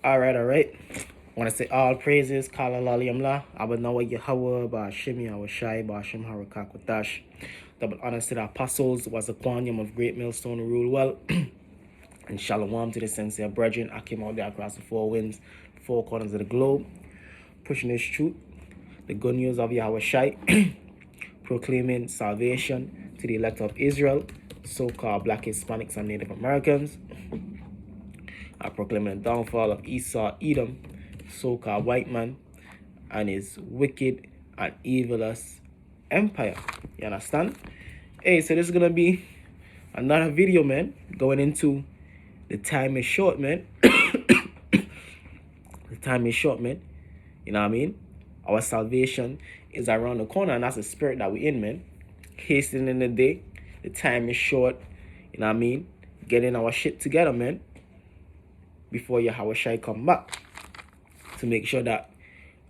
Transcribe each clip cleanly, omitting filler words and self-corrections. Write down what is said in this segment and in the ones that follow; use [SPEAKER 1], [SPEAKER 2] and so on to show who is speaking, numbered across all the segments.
[SPEAKER 1] All right. Want to say all praises, Kala Laliamla, Abanawa Yahweh, Bashimi, Awashai, Bashim Harakakwatash. Double honors to the apostles was a quantum of great millstone to rule well. And shalom to the sincere brethren. I came out there across the four winds, four corners of the globe, pushing this truth, the good news of Yahweh proclaiming salvation to the elect of Israel, so-called Black Hispanics and Native Americans. I proclaiming the downfall of Esau, Edom, so-called white man, and his wicked and evilous empire. You understand? Hey, so this is gonna be another video, man, going into the time is short, man. The time is short, man. You know what I mean? Our salvation is around the corner, and that's the spirit that we're in, man. Hastening the day. The time is short. You know what I mean? Getting our shit together, man, before Yahweh Shai come back, to make sure that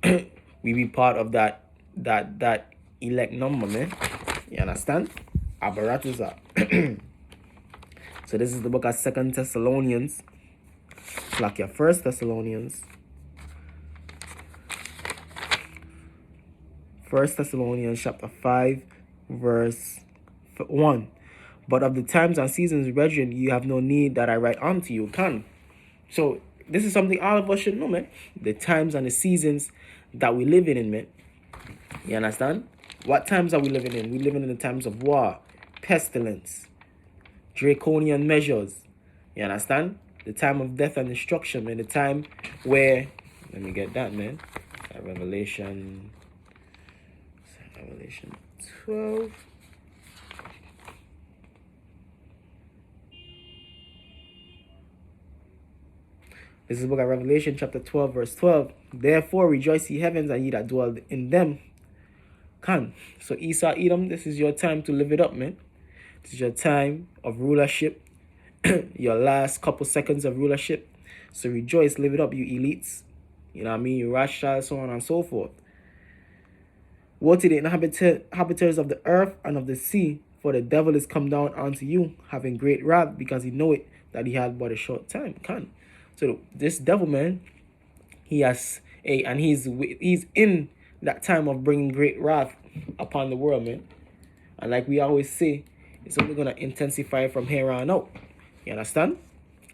[SPEAKER 1] we be part of that elect number, man. You understand? Abaratuza. So this is the book of 2 Thessalonians. It's like your 1 Thessalonians. 1 Thessalonians chapter 5, verse 1. But of the times and seasons, brethren, you have no need that I write unto you. So this is something all of us should know, man. The times and the seasons that we live in, man. You understand? What times are we living in? We're living in the times of war, pestilence, draconian measures. You understand? The time of death and destruction, man. The time where, let me get that, man. Revelation 12. This is the book of Revelation, chapter 12, verse 12. Therefore rejoice, ye heavens, and ye that dwell in them. So Esau, Edom, this is your time to live it up, man. This is your time of rulership. Your last couple seconds of rulership. So rejoice, live it up, you elites. You know what I mean? You Rothschild, so on and so forth. Woe to the inhabitants of the earth and of the sea, for the devil is come down unto you, having great wrath, because he know it that he had but a short time. So this devil, man, he's in that time of bringing great wrath upon the world, man. And like we always say, it's only gonna intensify from here on out. You understand?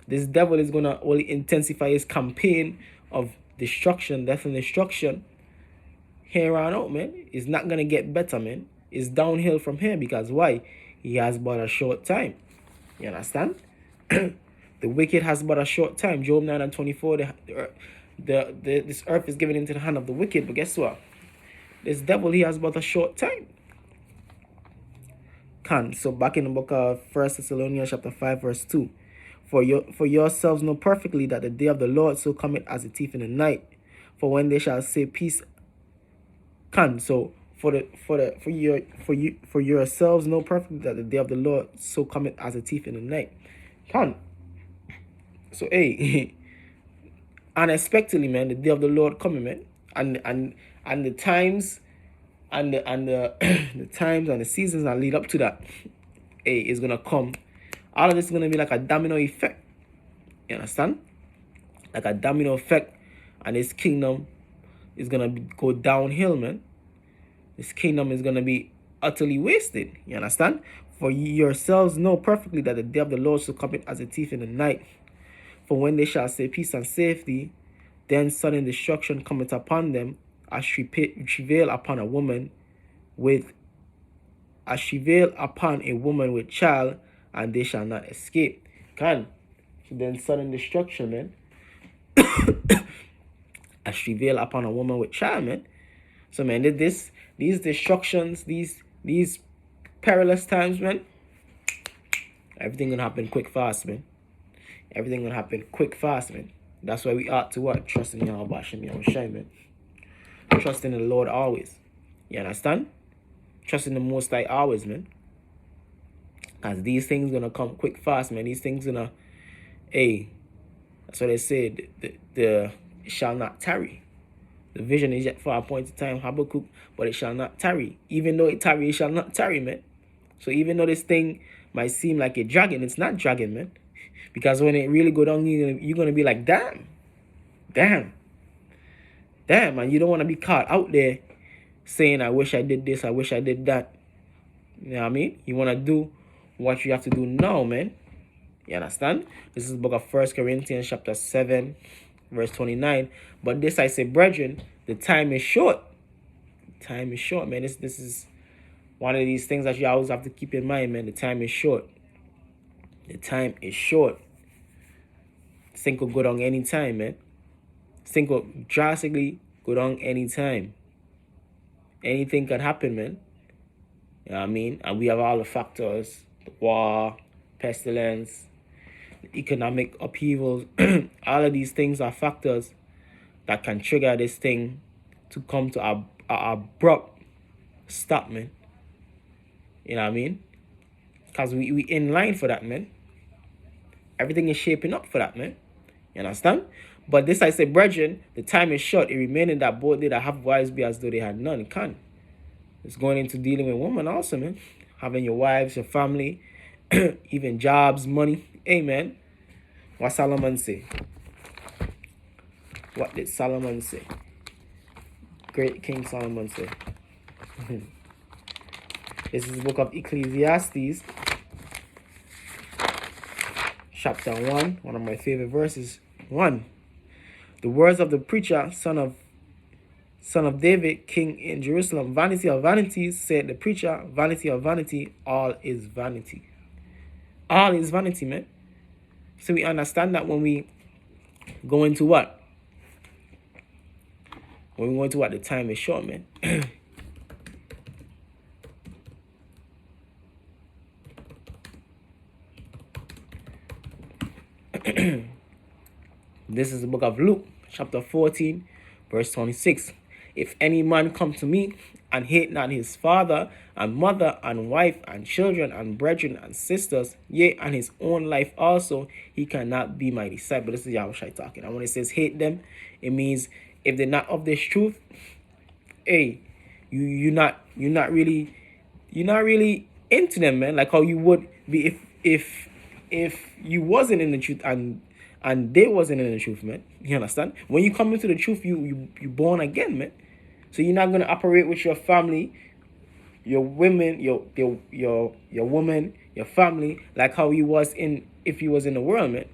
[SPEAKER 1] This devil is gonna only intensify his campaign of destruction, death and destruction here on out, man. It's not gonna get better, man. It's downhill from here, because why? He has but a short time. You understand? The wicked has but a short time. Job 9:24. This earth is given into the hand of the wicked. But guess what? This devil, he has but a short time. So back in the book of 1 Thessalonians chapter 5, verse 2. For yourselves know perfectly that the day of the Lord so cometh as a thief in the night. For when they shall say peace. So for yourselves know perfectly that the day of the Lord so cometh as a thief in the night. So hey, unexpectedly, man, the day of the Lord coming, man, and the times and the the times and the seasons that lead up to that, hey, is gonna come. All of this is gonna be like a domino effect. You understand? Like a domino effect, and this kingdom is gonna go downhill, man. This kingdom is gonna be utterly wasted. You understand? For yourselves know perfectly that the day of the Lord shall come as a thief in the night. For when they shall say peace and safety, then sudden destruction cometh upon them, as travail upon a woman with child, and they shall not escape. Then sudden destruction, man. As travail upon a woman with child, man. So, man, these destructions, these perilous times, man, everything gonna happen quick, fast, man. Everything gonna happen quick, fast, man. That's why we ought to what? Trust in Yahweh Bashem, Yahweh Shai, man. Trust in the Lord always. You understand? Trust in the Most High always, man. Because these things gonna come quick, fast, man. These things gonna, hey, that's what they say. The it shall not tarry. The vision is yet for a appointed time, Habakkuk, but it shall not tarry. Even though it tarry, it shall not tarry, man. So even though this thing might seem like a dragon, it's not dragon, man. Because when it really go down, you're gonna be like, damn. Damn, man, you don't want to be caught out there saying, I wish I did this, I wish I did that. You know what I mean? You want to do what you have to do now, man. You understand? This is the book of 1 Corinthians chapter 7, verse 29. But this I say, brethren, the time is short. Time is short, man. This is one of these things that you always have to keep in mind, man. The time is short. The time is short. Things could go down any time, man. Things could drastically go down any time. Anything can happen, man. You know what I mean? And we have all the factors. The war, pestilence, economic upheavals. All of these things are factors that can trigger this thing to come to a abrupt stop, man. You know what I mean? Because we in line for that, man. Everything is shaping up for that, man. You understand? But this I say, brethren, the time is short. It remained that both they that have wives be as though they had none. It can. It's going into dealing with women also, man. Having your wives, your family, even jobs, money. Amen. What Solomon say? What did Solomon say? Great King Solomon say. This is the book of Ecclesiastes, chapter 1, one of my favorite verses. 1. The words of the preacher, son of David, king in Jerusalem. Vanity of vanities, said the preacher. Vanity of vanity, all is vanity. All is vanity, man. So we understand that when we go into what? When we go into what? The time is short, man. This is the book of Luke, chapter 14, verse 26. If any man come to me and hate not his father and mother and wife and children and brethren and sisters, yea, and his own life also, he cannot be my disciple. This is Yahushua talking. And when it says hate them, it means if they're not of this truth, hey, you're not really into them, man. Like how you would be if you wasn't in the truth and they wasn't in the truth, man. You understand? When you come into the truth, you born again, man. So you're not gonna operate with your family, your women, your woman, your family, like how you was if you was in the world, man.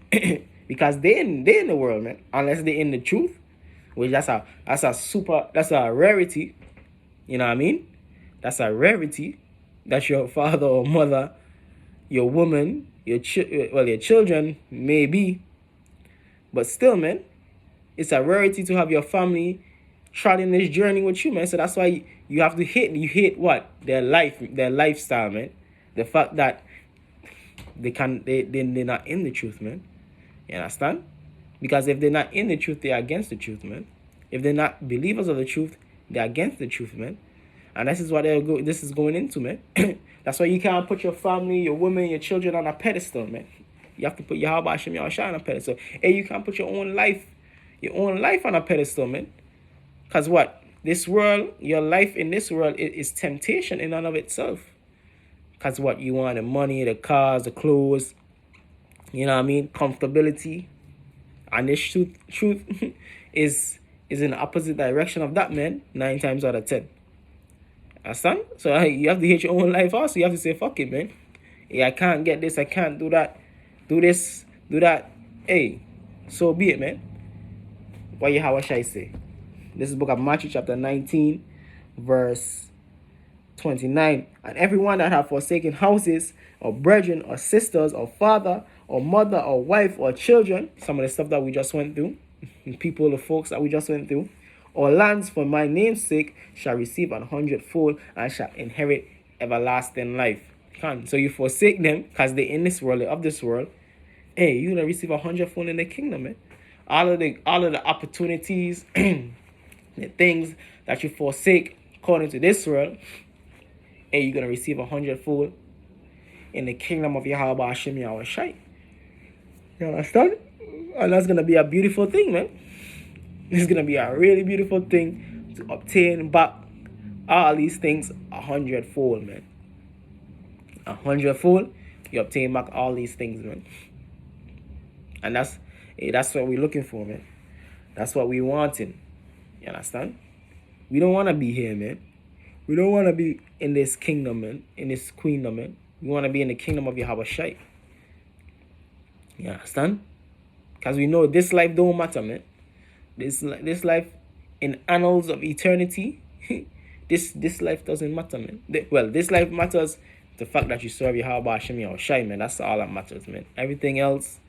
[SPEAKER 1] Because they in the world, man. Unless they in the truth, which that's a rarity. You know what I mean? That's a rarity. That your father or mother, your woman, your children may be. But still, man, it's a rarity to have your family trotting this journey with you, man. So that's why you have to hate what? Their lifestyle, man. The fact that they're not in the truth, man. You understand? Because if they're not in the truth, they're against the truth, man. If they're not believers of the truth, they're against the truth, man. And this is what this is going into, man. That's why you can't put your family, your women, your children on a pedestal, man. You have to put Yahweh Hashem Yahushua on a pedestal. And you can't put your own life on a pedestal, man. Because what? This world, your life in this world is temptation in and of itself. Because what? You want the money, the cars, the clothes, you know what I mean? Comfortability. And this truth is in the opposite direction of that, man. 9 times out of 10. Understand? So you have to hate your own life also. You have to say, fuck it, man. Yeah, I can't get this. I can't do that. Do this. Do that. Hey, so be it, man. What shall I say? This is the book of Matthew chapter 19, verse 29. And everyone that have forsaken houses, or brethren, or sisters, or father, or mother, or wife, or children, some of the stuff that we just went through, people, the folks that we just went through, or lands for my name's sake, shall receive 100-fold and shall inherit everlasting life. So you forsake them because they're in this world, they're of this world. Hey, you're gonna receive 100-fold in the kingdom, man. All of the opportunities, the things that you forsake according to this world, hey, you're gonna receive 100-fold in the kingdom of Yahweh Hashem Yahushua. You understand? And that's gonna be a beautiful thing, man. It's gonna be a really beautiful thing to obtain back all these things 100-fold, man. 100-fold, you obtain back all these things, man. And that's what we're looking for, man. That's what we wanting. You understand? We don't want to be here, man. We don't want to be in this kingdom, man. In this queendom, man. We want to be in the kingdom of Yahweh Shai. You understand? Because we know this life don't matter, man. This life in annals of eternity, this life doesn't matter, man. Well, this life matters. The fact that you serve Yahweh Hashem Yahweh Shai, man. That's all that matters, man. Everything else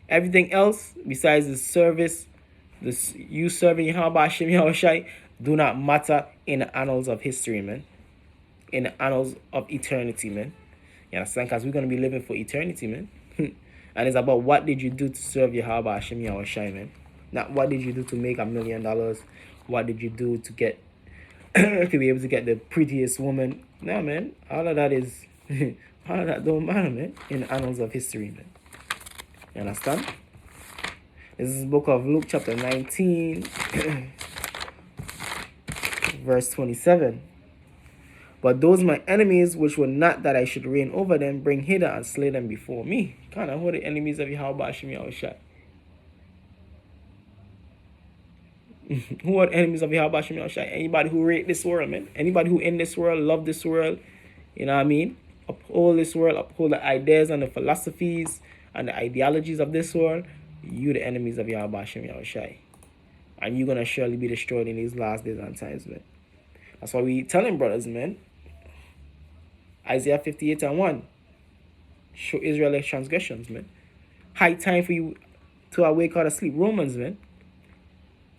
[SPEAKER 1] besides the service, you serving Yahweh Hashem Yahweh Shai, do not matter in the annals of history, man. In the annals of eternity, man. You understand? Because we're going to be living for eternity, man. And it's about what did you do to serve Yahweh Hashem Yahweh Shai, man. Not what did you do to make $1 million. What did you do to get to be able to get the prettiest woman. No, man. All of that is all of that don't matter, man. In the annals of history, man. You understand? This is the book of Luke chapter 19 verse 27. But those my enemies, which were not that I should reign over them, bring hither and slay them before me. Kind of who are the enemies of Yahweh Hashem Yahweh Shai? Who are the enemies of Yahweh Hashem Yahweh Shai? Anybody who rate this world, man. Anybody who in this world, love this world. You know what I mean? Uphold this world, uphold the ideas and the philosophies and the ideologies of this world. You the enemies of Yahweh Hashem Yahweh Shai. And you're going to surely be destroyed in these last days and times, man. That's why we telling brothers, man. Isaiah 58:1. Show Israel their transgressions, man. High time for you to awake out of sleep. Romans, man.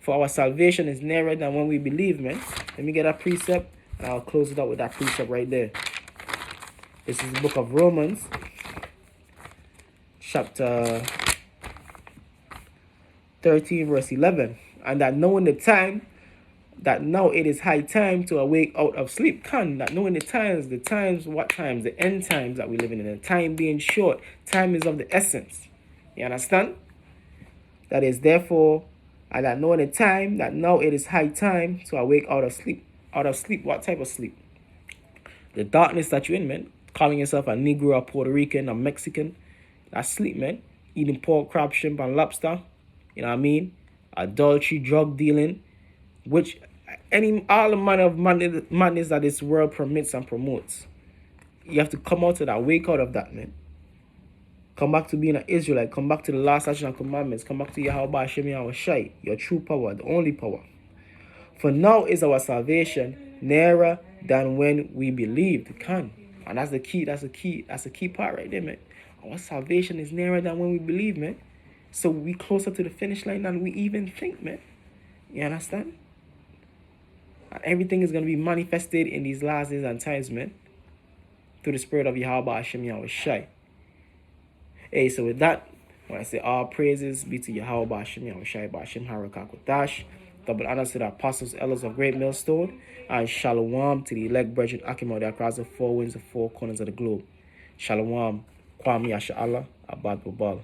[SPEAKER 1] For our salvation is nearer than when we believe, man. Let me get that precept, and I'll close it out with that precept right there. This is the book of Romans, chapter 13, verse 11. And that knowing the time, that now it is high time to awake out of sleep. That knowing the times, what times? The end times that we live in. The time being short. Time is of the essence. You understand? That is therefore, and that knowing the time, that now it is high time to awake out of sleep. Out of sleep, what type of sleep? The darkness that you're in, man. Calling yourself a Negro, a Puerto Rican, a Mexican. That's sleep, man. Eating pork, crab, shrimp, and lobster. You know what I mean? Adultery, drug dealing. Which all the manner of madness that this world permits and promotes. You have to come out of that, wake out of that, man. Come back to being an Israelite. Come back to the last statutes and commandments. Come back to Yahweh Hashem Yahweh Shai, your true power, the only power. For now is our salvation nearer than when we believed. And that's the key. That's the key part right there, man. Our salvation is nearer than when we believe, man. So we closer to the finish line than we even think, man. You understand? And everything is going to be manifested in these last days and times, man. Through the spirit of Yahweh Hashem Yahweh Shai. Hey, so with that, when I say all praises be to Yahweh Hashem Yahweh Shai Hashem Harakakotash. Double honors to the apostles, elders of Great Millstone. And shalom to the elect brethren Akimau across the four winds, the four corners of the globe. Shalom. Kwame Yasha Allah. Abad Babal.